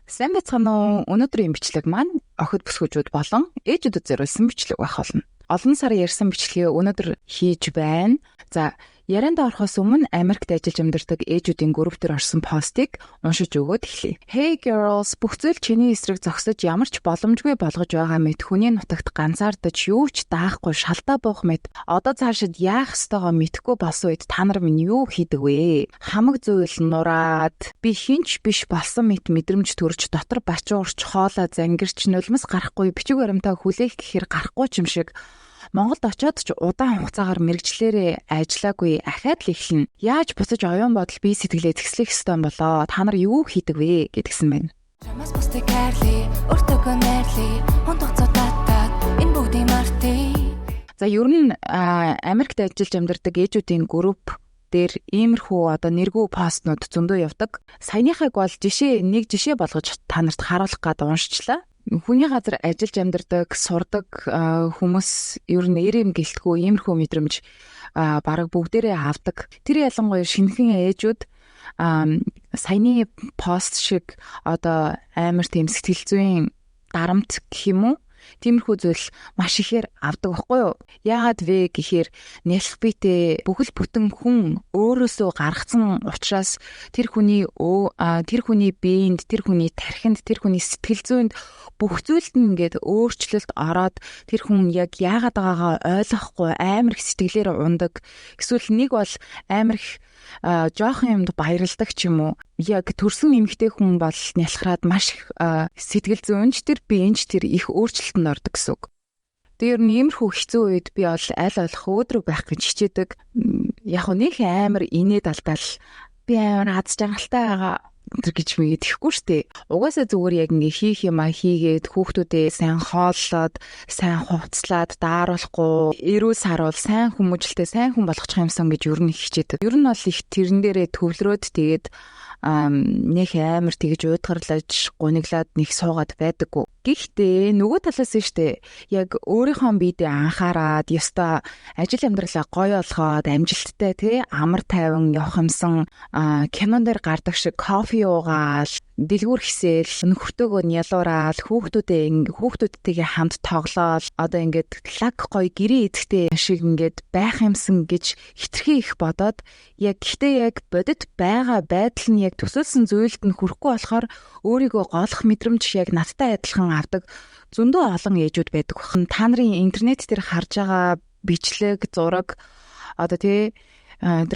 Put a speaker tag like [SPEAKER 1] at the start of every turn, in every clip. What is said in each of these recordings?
[SPEAKER 1] Сайн байцгаана уу? Өнөөдрийн бичлэг маань охид бүсгүүчүүд болон ээжүүдэд зориулсан бичлэг байх болно. Олон сар ярьсан бичлэгийг өнөөдөр хийж байна. За, ярианд орохоос өмнө Америкт ажиллаж амьдардаг ээжүүдийн групп дээр орсон постыг уншиж өгөөд эхлэе. Hey girls, бүх зүйл чиний эсрэг зогсож ямар ч боломжгүй болгож байгаа мэт хүний нутагт ганцаардаж юу ч даахгүй шалтаа буух мэт одоо цаашид яах ёстойгоо мэдэхгүй болсон үед та нар минь юу хийдэг вэ? Хамаг зүйл нураад би хинч биш болсон мэт мэдрэмж төрж дотор бачуурч хоолой зангирч нулимс гарахгүй бичиг баримтаа хүлээх гэхээр гарахгүй ч юм шиг Монголд очиод ч удаан хугацаагаар мэрэгчлэрээ ажиллаагүй ахаад л эхлэн. Яаж буцаж оюун бодол бие сэтгэлээ зэгслэх ёстой юм болоо? Та нар юу хийдэг вэ гэдгсэн байна. Чамаас бусдыг хайрлаа, өөртөө найрлаа, хонтоцоо татаад энэ бүгдийн мартий. За ер нь Америкт ажиллаж амьдардаг ээжүүдийн групп дээр иймэрхүү одоо нэргүй постнууд зөндөө явдаг. Саяныхыг бол нэг жишээ болгож та нарт харуулах гээд уншчлаа. Хүний газар ажиллаж амьдардаг, сурдаг хүмүүс ер нь эрэм гэлтгүү иймэрхүү мэдрэмж бараг бүгдээрээ авдаг. Тэр ялангуяа шинэхэн ээжүүд саяны пост шиг одоо амар тийм сэтгэл зүйн дарамт гэх юм уу? Тиймэрхүү зүйл маш ихээр авдаг байхгүй юу? Яагаад вэ гэхээр нялх биетэй бүхэл бүтэн хүн өөрөөсөө гаргацсан учраас тэр хүний биед, тэр хүний тархинд, тэр хүний сэтгэл зүйнд бүх зүйлд нь ингээд өөрчлөлт ороод тэр хүн яг яагаад байгаагаа ойлгохгүй амар их сэтгэлээр ундаг. Эсвэл нэг бол амар их жоохон юмд баярладаг ч юм уу. Яг төрсөн эмэгтэй хүн бол нялхраад маш их сэтгэл зүйнч тэр биенч тэр их өөрчлөлтөнд ордог гэсэн үг. Тэр нь иймэрхүү хэцүү үед би бол аль болох өөдрөг байх гэж хичээдэг. Яг нэг амар инээд алдал би амар аз жаргалтай байгаа гэж мэд ихгүй штэ. Угаасаа зүгээр яг ингээ хийх юмаа хийгээд хүүхдүүдээ сайн хооллоод, сайн хувцлаад, дааруулахгүй, эрүүл саруул, сайн хүмүүжлтэй, сайн хүн болгочих юмсан гэж ер нь хичээдэг. Ер нь бол их тэрэн дээрээ төвлөрөөд тэгээд нэг амар тэгж уйдгарлаж, гуниглаад нэг суугаад байдаггүй. Гэхдээ нөгөө талаас нь штэ яг өөрийнхөө биедээ анхаарад, ёстой ажил амьдралаа гоё болгоод, амжилттай тий амар тайван явах юмсан кинон дээр гардаг шиг кофе уугаал, дэлгүүр хийсэл, нөхөртөөгөө нялуураад, хүүхдүүдтэйгээ хамт тоглоол, одоо ингээд лаг гоё гэрээ идэхтэй шиг ингээд байх юмсан гэж хитрхи их бодоод яг бодит байгаа байдал нь яг төсөөлсөн зүйлд нь хүрэхгүй болохоор өөрийгөө голох мэдрэмж яг надтай адилхан авдаг зөндөө олон ээжүүд байдаг бахан. Та нарын интернет дээр харж байгаа бичлэг, зураг одоо тэр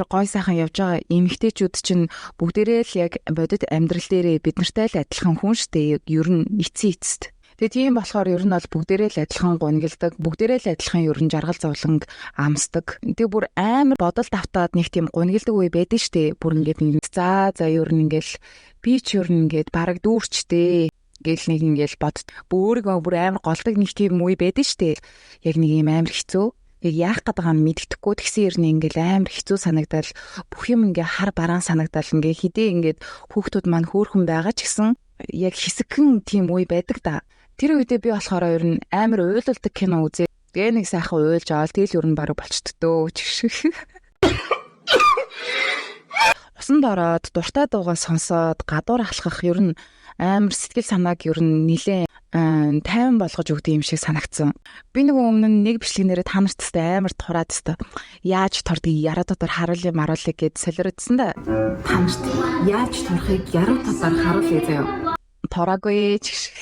[SPEAKER 1] гой сайхан явж байгаа эмэгтэйчүүд чинь бүгдээрээ л яг бодит амьдрал дээрээ бид нартай л адилхан хүн штэ. Ер нь эцэст. Тэгээ тийм болохоор ер нь бол бүгдээрээ л адилхан гунигалдаг, бүгдээрээ л адилхан ер нь жаргал зовлонг амсдаг. Тэгээ бүр амар бодол давтаад нэг тийм гунигалдаг үе байдаг штэ. Бүр ингээд за ер нь ингээл би ч ер нь ингээд бараг дүүрчтэй гэл нэг ингээл бод. Өөрийгөө бүр амар голдог нэг тийм үе байдаг штэ. Яг нэг юм амар хэцүү. Яг яах гэдэг нь мэддэхгүй тэгсэн ер нь ингээл амар хэцүү санагдал бүх юм ингээ хар бараан санагдал ингээ хидээ ингээд хүүхдүүд маань хөөхөн байгаа ч гэсэн яг хэсэгхэн тийм үе байдаг да. Тэр үедээ би болохоор ер нь амар уйлалдаг кино үзээ. Тэгээ нэг сайхан уйлж аваад тэгэл ер нь бараг болчтдөө чигшиг. Усанд ороод дуртай дуугаа сонсоод гадуур алхах ер нь амар сэтгэл санааг ер нь нилээн тайван болгож өгдөг юм шиг санагдсан. Би өмнө нэг бичлэгнээрээ та нарт амар тураад өстө. Яаж турдаг яруу дотор харуулъя маруулъя гэд солиордсон да. Та нарт яаж турахыг яруу дотор харуулъя заяа. Тураагүй чигшиг.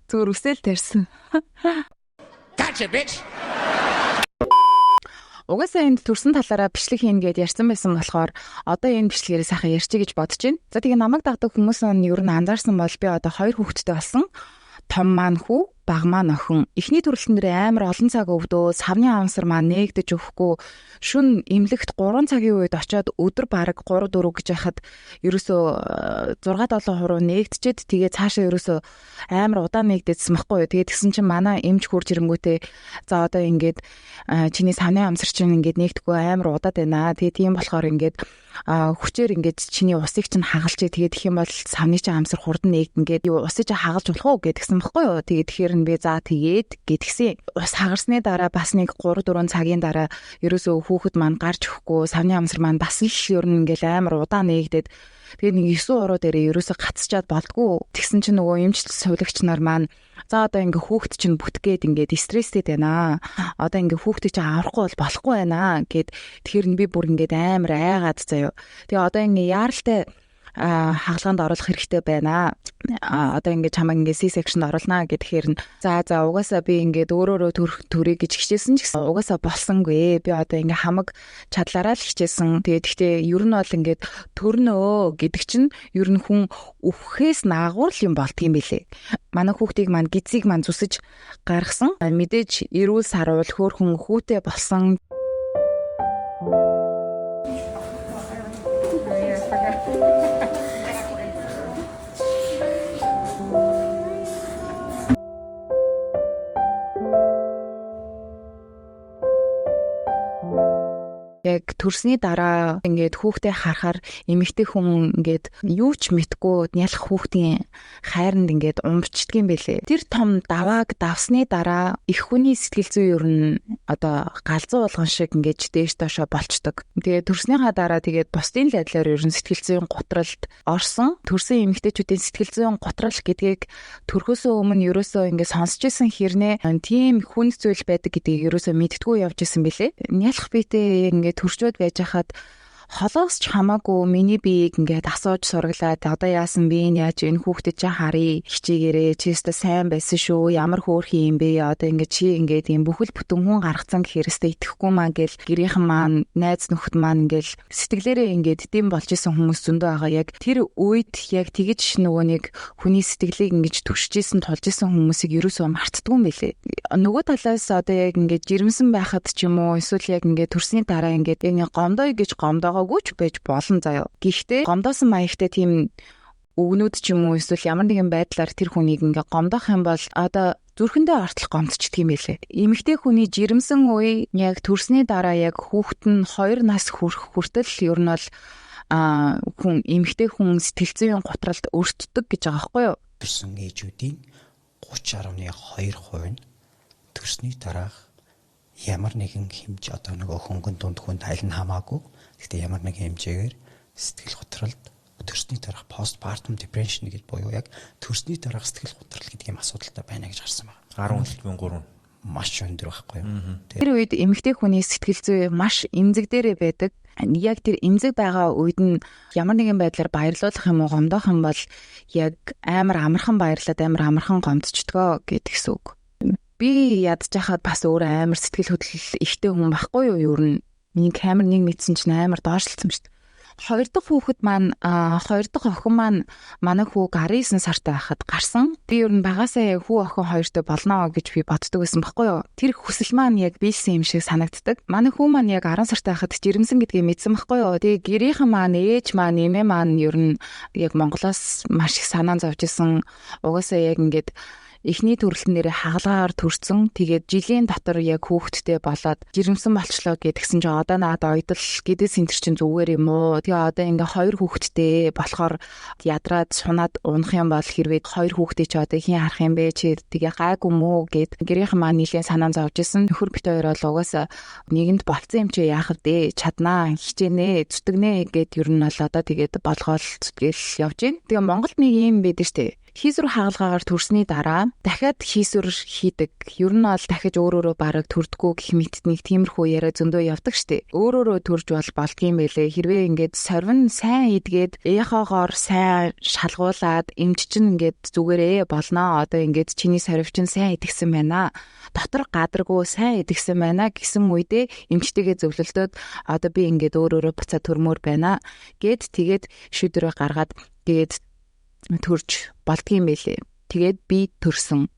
[SPEAKER 1] Зүгээр үсэл тарьсан. Gotcha bitch. Угаасаа энд төрсэн талаараа бичлэг хийн гэдээ ярьсан байсан болохоор одоо энэ бичлэгээр сайхан ярьчих гэж бодож байна. За тэгээ намайг дагдаг хүмүүс нь ер нь анзаарсан бол би одоо 2 хүүхэдтэй болсон. Том маань хүү, баг маань охин. Эхний төрөлтөн дээр амар олон цаг өвдөө, савны амсар маань нээгдэж өгөхгүй. Шүн эмнэлэгт 3 цагийн үед очиод өдөр бараг 3 4 гэж яхад ерөөсөө 6 7 хуруу нээгдчихэд тэгээ цаашаа ерөөсөө амар удаан нээгдэжсэн байхгүй юу. Тэгээ тэгсэн чинь манай эмч хурж ирэнгүүтээ за одоо ингээд чиний савны амсар чинь ингээд нээгдэхгүй амар удаад байна. Тэгээ тийм болохоор ингээд хүчээр ингээд чиний усыг чинь хагалж тэгээд тэгэх юм бол савны чинь амсар хурдан нээгдэн гээд юу усыг чинь хагалж болох уу гэдгсэн баггүй юу. Тэгээд тэгэхээр нь би за тэгээд гэдгсэн. Ус хагарсны дараа бас нэг 3 4 цагийн дараа ерөөсөө хүүхэд маань гарч өгөхгүй, савны амсар маань бас л ер нь ингээл амар удаан нээгдээд тэгээд нэг 9 уруу дээрээ ерөөсөө гацчаад болдгоо. Тэгсэн чинь нөгөө эмчил сувлагч нар маань за одоо ингээ хүүхэд чинь бүтгээд ингээд стресстэй байна. Одоо ингээ хүүхдийг чинь аврахгүй бол болохгүй байна гэд тэгэхээр би бүр ингээд амар айгаад заяа. Тэгээ одоо ингээ яаралтай хаалганд оруулах хэрэгтэй байна. Одоо ингээд чамайг ингээд C-section оруулнаа гэхээр за угаасаа би ингээд өөрөөрөө төрөе гэж хичээсэн ч гэсэн угаасаа болсонгүй. Би одоо ингээд хамаг чадлаараа л хичээсэн. Тэгээд гэхдээ ер нь бол ингээд төрнөө гэдэг чинь ер нь хүн өвхөөс наагур л юм болдгийм билээ. Манай хүүхдийг маань гизийг маань зүсэж гаргасан. Мэдээж эрүүл саруул хөөхөн хүүтэй болсон. Яг төрсний дараа ингээд хүүхдээ харахаар эмэгтэй хүн ингээд юу ч мэдгүй нялх хүүхдийн хайранд ингээд умбчдгийм байлээ. Тэр том давааг давсны дараа их хүний сэтгэл зүй ер нь одоо галзуу болгон шиг ингээд дээш доошо болчдөг. Тэгээд төрснийхаа дараа тэгээд бусдын л адилаар ер нь сэтгэл зүйн гутралд орсон. Төрсэн эмэгтэйчүүдийн сэтгэл зүйн гутрал гэдгийг төрхөөсөө өмнө ерөөсөө ингээд сонсч исэн хэрнээ тийм хүн зүйл байдаг гэдгийг ерөөсөө мэдтгүү явж исэн билээ. Нялх биетэй ингээд төрчөөд байж хахад холоос ч хамаагүй миний биеийг ингээд асууж сураглаад одоо яасан би яаж энэ хүүхдэд чи харъя хичээгээрээ чи өстө сайн байсан шүү ямар хөөрхий юм бэ одоо ингээд чи ингээд юм бүхэл бүтэн хүн гаргацсан гэхээрээ итгэхгүй маа гэл гэрийнхэн маань найз нөхд маань ингээд сэтгэлээрээ ингээд дэм болж исэн хүмүүс зөндөө байгаа яг тэр үед яг тэгэж нөгөө нэг хүний сэтгэлийг ингээд түшижсэн тулж исэн хүмүүсийг ерөөсөө мартдаггүй юм билээ. Нөгөө талаас одоо яг ингээд жирэмсэн байхад ч юм уу эсвэл яг ингээд төрсний дараа ингээд яг гомдоо гэж гомдоогоогүй ч байж болно заяа. Гэхдээ гомдоосон маягтай тийм өгнүүд ч юм уу эсвэл ямар нэгэн байдлаар тэр хүнийг ингээ гомдоох юм бол одоо зүрхэндээ ортол гомдчихдээ юм байлээ. Эмэгтэй хүний жирэмсэн үе яг төрсний дараа яг хүүхэд нь 2 нас хүртэл ер нь бол хүн эмэгтэй хүн сэтгэл зүйн гутралд өртдөг гэж байгаа байхгүй юу?
[SPEAKER 2] Төрсэн ээжүүдийн 30.2% нь төрсний дараах ямар нэгэн хэмжээ одоо нөгөө хөнгөн дунд хүн тайл нь хамаагүй. Гэхдээ ямар нэгэн хэмжээгээр сэтгэл готролд төрсний дараах postpartum depression гэж буюу яг төрсний дараах сэтгэл готрол гэдэг юм асуудалтай байна гэж гарсан байна.
[SPEAKER 3] 10.3
[SPEAKER 2] маш өндөр байхгүй юу.
[SPEAKER 1] Тэр үед эмэгтэй хүний сэтгэл зүй маш эмзэг дээрээ байдаг. Яг тэр эмзэг байгаа үед нь ямар нэгэн байдлаар баярлуулах юм уу гомдоох юм бол яг амар амархан баярлаад амар амархан гомдчихдгоо гэдгсэн үг. Би ядж хахад бас өөр амар сэтгэл хөдлөл ихтэй хүн байхгүй юу ер нь. Миний камер нэг мэдсэн чинь амар доошлцсон шүү дээ. 2 дахь хүүхэд маань 2 дахь охин маань манай хүү 19 сартай байхад гарсан. Би ер нь багасаа хүү охин 2-той болно гэж би боддог байсан байхгүй юу. Тэр хүсэл маань яг биелсэн юм шиг санагддаг. Манай хүү маань яг 10 сартай байхад жирэмсэн гэдгийг мэдсэн байхгүй юу. Тэгээ гэрийнхэн маань ээж маань эмээ маань ер нь яг Монголоос маш их санаа зовж исэн. Угаасаа яг ингээд эхний төрөлтөн нэрээ хагалгаар төрсөн. Тэгээд жилийн дотор яг хүүхэдтэй болоод жирэмсэн болчлоо гэдгсэн чинь одоо надад ойдол гэдэс энэ чинь зүгээр юм уу? Тэгээ одоо ингээ 2 хүүхэдтэй болохоор ядраад сунаад унах юм бол хэрвээ 2 хүүхдээ чи одоо хин харах юм бэ? Чи тэгээ гайгүй мүү гэд гэрийнхэн маань нийлэн санаа зовж исэн. Нөхөр бит хоёр бол угаасаа нэгэнд болцсон юм чи яах вэ? Чаднаа хичээнэ, зүтгэнэ гэд ер нь бол одоо тэгээд болгоол зүтгэл явж гин. Тэгээ Монголд нэг юм байдаг штэ. Хийсвэр хаалгаагаар төрсний дараа дахиад хийсвэр хийдэг. Ер нь бол дахиж өөрөөрөө бараг төрдгөө гэх мэт нэг тиймэрхүү яриа зөндөө явдаг штэ. Өөрөөрөө төрж болдгийм байлээ. Хэрвээ ингээд сорвин сайн идгээд ээхоогоор сайн шалгуулад эмч чинь ингээд зүгээрээ болноо. Одоо ингээд чиний сорвч чинь сайн идэгсэн байна. Дотор гадаргуу сайн идэгсэн байна гэсэн үедээ эмчтэйгээ зөвлөлдөөд одоо би ингээд өөрөөрөө буцаа төрмөр байна гэд тэгээд шийдвэрээ гаргаад тэгээд төрж болдгийм байлээ. Тэгээд би төрсөн.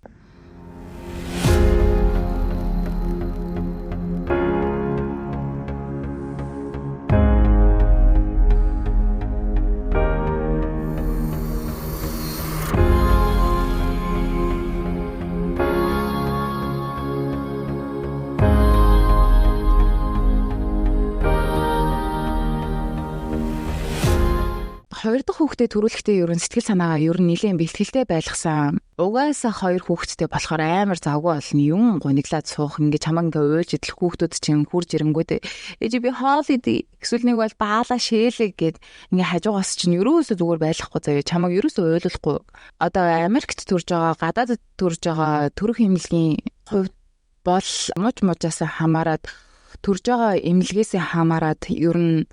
[SPEAKER 1] хоёр дахь хүүхдээ төрүүлэхдээ ер нь сэтгэл санаагаа ер нь нэлээд бэлтгэлтэй байлгасан. Угаасаа хоёр хүүхэдтэй болохоор амар завгүй болно. Юм гониглаад суух ингээ чамаг ингээ уйлж идэх хүүхдүүд чинь хурж ирэнгүүт ээж би хоол идэ эсвэл нэг бол баалаа шээлэг гэд ингээ хажуугаас чинь ерөөсөө зүгээр байлгахгүй заяа чамаг ерөөсөө уйлуулахгүй. Одоо Америкт төрж байгаа, гадаадд төрж байгаа төрөх эмнэлгийн хувьд бол мужаас хамаарат төрж байгаа эмнэлгээс хамаарат ер нь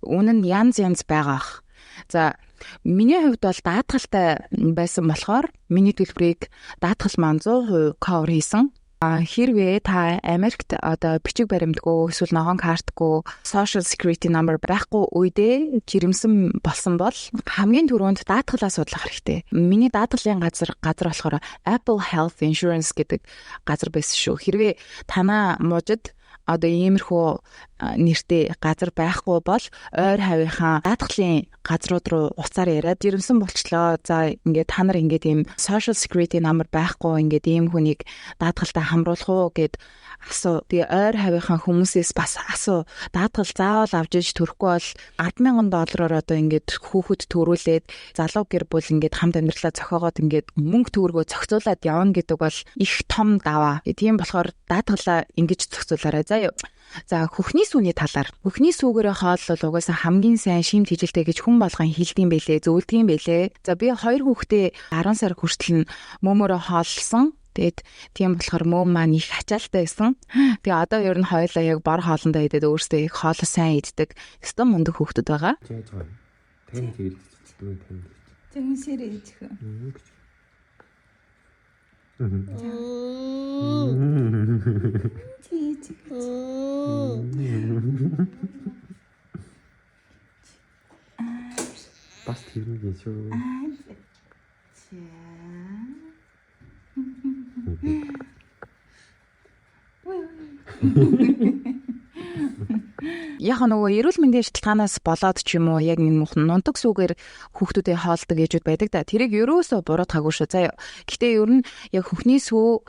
[SPEAKER 1] үнэн янз байгаах. За миний хувьд бол даатгалтай байсан болохоор миний төлбөрийг даатгал маань 100% cover хийсэн. Хэрвээ та Америкт одоо бичиг баримтгүй эсвэл ногоон картгүй social security number байхгүй үедээ жирэмсэн болсон бол хамгийн түрүүнд даатгалаа судлах хэрэгтэй. Миний даатгалын газар болохоор Apple Health Insurance гэдэг газар байсан шүү. Хэрвээ танаа мужид одоо иймэрхүү нэртэй газар байхгүй бол ойр хавийнхаа даатгалын газрууд руу уцаар яриад жирэмсэн болчлоо. За ингээд та нар ингээд ийм social security number байхгүй ингээд ийм хүнийг даатгалтай хамруулах уу гэд асуу. Тэгээ ойр хавийнхаа хүмүүсээс бас асуу. Даатгал заавал авч иж төрөхгүй бол $10,000 одоо ингээд хүүхэд төрүүлээд залуу гэр бүл ингээд хамт амьдралаа зохиогоод ингээд мөнгө төгрөгөө зохицуулаад явна гэдэг бол их том даваа. Тийм болохоор даатгалаа ингэж зохицуулаарай. За хөхний сүүний талаар. Хөхний сүүгээрээ хоол бол угаасаа хамгийн сайн шимт хижилтэй гэж хүн болгон хэлдэм байлээ, зөвлөдгийм байлээ. За би 2 хүүхдээ 10 сар хүртэл нь мөмөрөө хооллсон. Тэгээд тийм болохоор мөм маань их ачаалтай байсан. Тэгээ одоо ер нь хоёулаа яг бор хоолндоо идээд өөрсдөө их хоол сайн иддэг. Өстө мундаг хүүхдүүд байгаа.
[SPEAKER 3] Тань хэлдэг.
[SPEAKER 1] Тэгэн сэрээ идэх.
[SPEAKER 3] Бас тэрнээ шүү.
[SPEAKER 1] Яг нөгөө эрүүл мэндийн шалтгаанаас болоод ч юм уу яг нэг нунтаг сүгээр хүүхдүүдэд хоолдог ээжүүд байдаг да. Тэрийг ерөөсөө буруутгаагүй шүү. За гэтээ ер нь яг хөхний сүү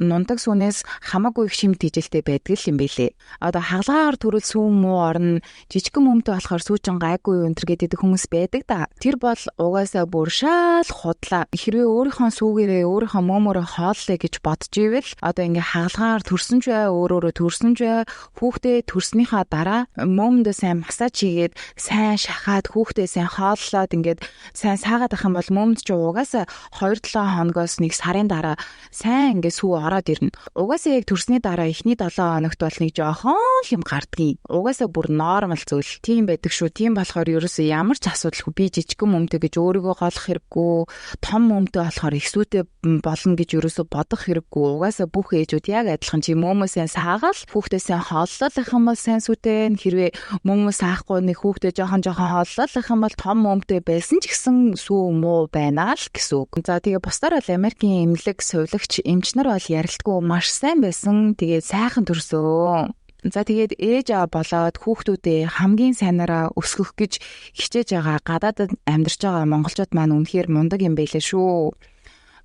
[SPEAKER 1] нунтаг сүнээс хамаагүй их шимт хижилтэй байдаг юм бэлээ. Одоо хагалгаар төрөл сүүн муу орно жижигхэн мөмтэй болохоор сүүчин гайгүй өнтер гэдэг хүмүүс байдаг да. Тэр бол угаасаа бүр шал худлаа. Хэрвээ өөрийнхөө сүүгээрээ өөрийнхөө мөмөөрөө хооллоо гэж бодож ивэл одоо ингээ хагалгаар төрсөн ч бай өөрөөрөө төрсөн ч бай хүүхдээ төрснийхаа дараа мөмдөө сайн массаж хийгээд сайн шахаад хүүхдээ сайн хооллоод ингээд сайн саагаад ах юм бол мөмд ч угаасаа 2-7 хоногоос нэг сарын дараа сайн ингээд сүү ороод ирнэ. Угаасаа яг төрсний дараа эхний 7 хоногт бол нэг жоохон юм гардгийг. Угаасаа бүр нормал зүйл. Тийм байдаг шүү. Тийм болохоор ерөөсөө ямар ч асуудалгүй би жижигхэн мөмтэй гэж өөрийгөө голох хэрэггүй. Том мөмтэй болохоор их сүүтэй болно гэж ерөөсөө бодох хэрэггүй. Угаасаа бүх ээжүүд яг адилхан чи мөмөө сайн саагаал хүүхдээ сайн хооллол их юм бол сайн сүүтэй. Хэрвээ мөмөө саахгүй нэг хүүхдээ жоохон хооллол их юм бол том мөмтэй байсан ч гэсэн сүү муу байна л гэсэн үг. За тэгээ бусдаар бол Америкийн эмнэлэг сувилагч эмчнэр бол ярилтгүй маш сайн байсан. Тэгээ сайхан төрсөн. За тэгээд ээж аа болоод хүүхдүүдээ хамгийн сайнараа өсгөх гэж хичээж байгаа гадаадд амьдарч байгаа монголчууд маань үнэхээр мундаг юм байлээ шүү.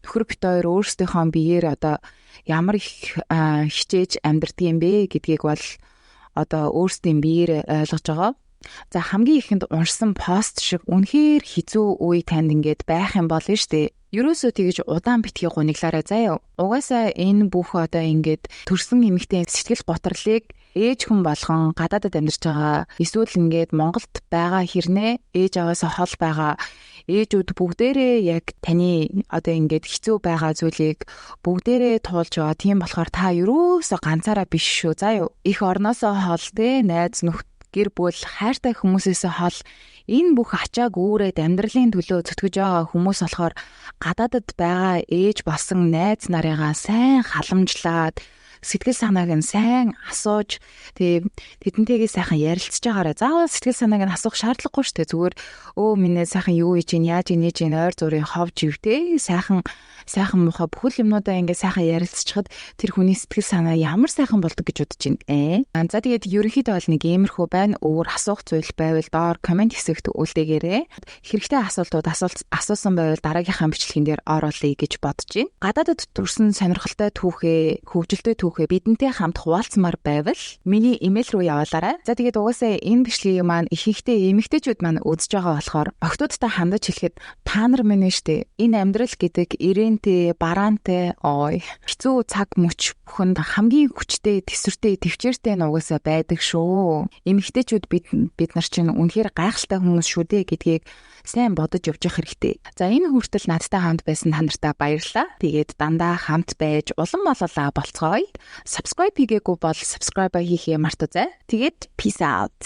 [SPEAKER 1] Нөхөр бит хоёр өөрсдийнхөө биеэр одоо ямар их хичээж амьдардаг юм бэ гэдгийг бол одоо өөрсдийн биеэр ойлгож байгаа. За хамгийн ихэнд уншсан пост шиг үнэхээр хэцүү үе танд ингээд байх юм болно шүү дээ. Ерөөсөө тэгэж удаан битгий гуниглаарай заяа. Угаасаа энэ бүх одоо ингээд төрсэн эмэгтэй сэтгэл готрлыг ээж хүн болгон гадаадд амьдарч байгаа эсвэл ингээд Монголд байгаа хэрнээ ээж аваасаа хол байгаа ээжүүд бүгдээрээ яг таны одоо ингээд хэцүү байгаа зүйлийг бүгдээрээ туулж байгаа. Тийм болохоор та ерөөсөө ганцаараа биш шүү заяа. Их орноосоо хол тэ найз нөхд гэр бүл хайртай хүмүүсээс хол энэ бүх ачааг үүрээд амьдралын төлөө зүтгэж байгаа хүмүүс болохоор гадаадд байгаа ээж болсон найз нарыгаа сайн халамжлаад сэтгэл санааг нь сайн асууж тэдэнтэйгээ сайхан ярилцж байгаарай. Заавал сэтгэл санааг нь асуух шаардлагагүй шүү дээ. Зүгээр минь сайхан юу хийж ийн яаж ийж ийн ойр зургийг ховж ивтэй сайхан муухай бүхэл юмнуудаа ингээд сайхан ярилцчихад тэр хүний сэтгэл санаа ямар сайхан болдог гэж бодож байна. За тэгээд ерөнхийдөө бол нэг иймэрхүү байна. Өөр асуух зүйл байвал доор комент хэсэгт үлдээгээрэй. Хэрэгтэй асуултууд асуусан байвал дараагийнхаа бичлэгэн дээр оруулъя гэж бодож байна. Гадаадд төрсэн сонирхолтой түүхээ хөгжилтэй түүхээ бидэнтэй хамт хуваалцмаар байвал миний имэйл рүү явуулаарай. За тэгээд угаасаа энэ бичлэгийг маань ихэнхдээ эмэгтэйчүүд маань үзэж байгаа болохоор охтуудтай хандаж хэлэхэд та нар минь штэ энэ амьдрал гэдэг ирэнтэй, бараантай, хэцүү цаг мөч бүхэнд хамгийн хүчтэй, тэсвэртэй, төвчээртэй нугасаа байдаг шүү. Эмэгтэйчүүд бид нар чинь үнэхээр гайхалтай хүмүүс шүү дээ гэдгийг сайн бодож явж явах хэрэгтэй. За энэ хүртэл надтай хамт байсан та нартай баярлалаа. Тэгээд дандаа хамт байж улам бололаа болцгоё. Subscribe хийгээгүй бол subscribe хийхээ мартаоцай. Тэгээд peace out.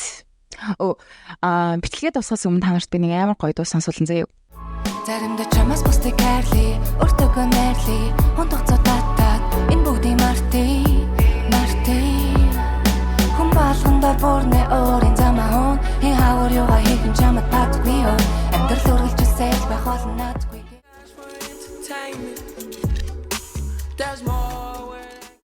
[SPEAKER 1] Бичлэгээ дуусгаас өмнө та нарт би нэг амар гоё дуу сонсуулсан заяа. Заримдаа чамаас бусдыг хайрлаа, өөртөөгөө найрлаа, хунтгацаа татаад энэ бүгдийг мартъя. Хүн болгондоо бүр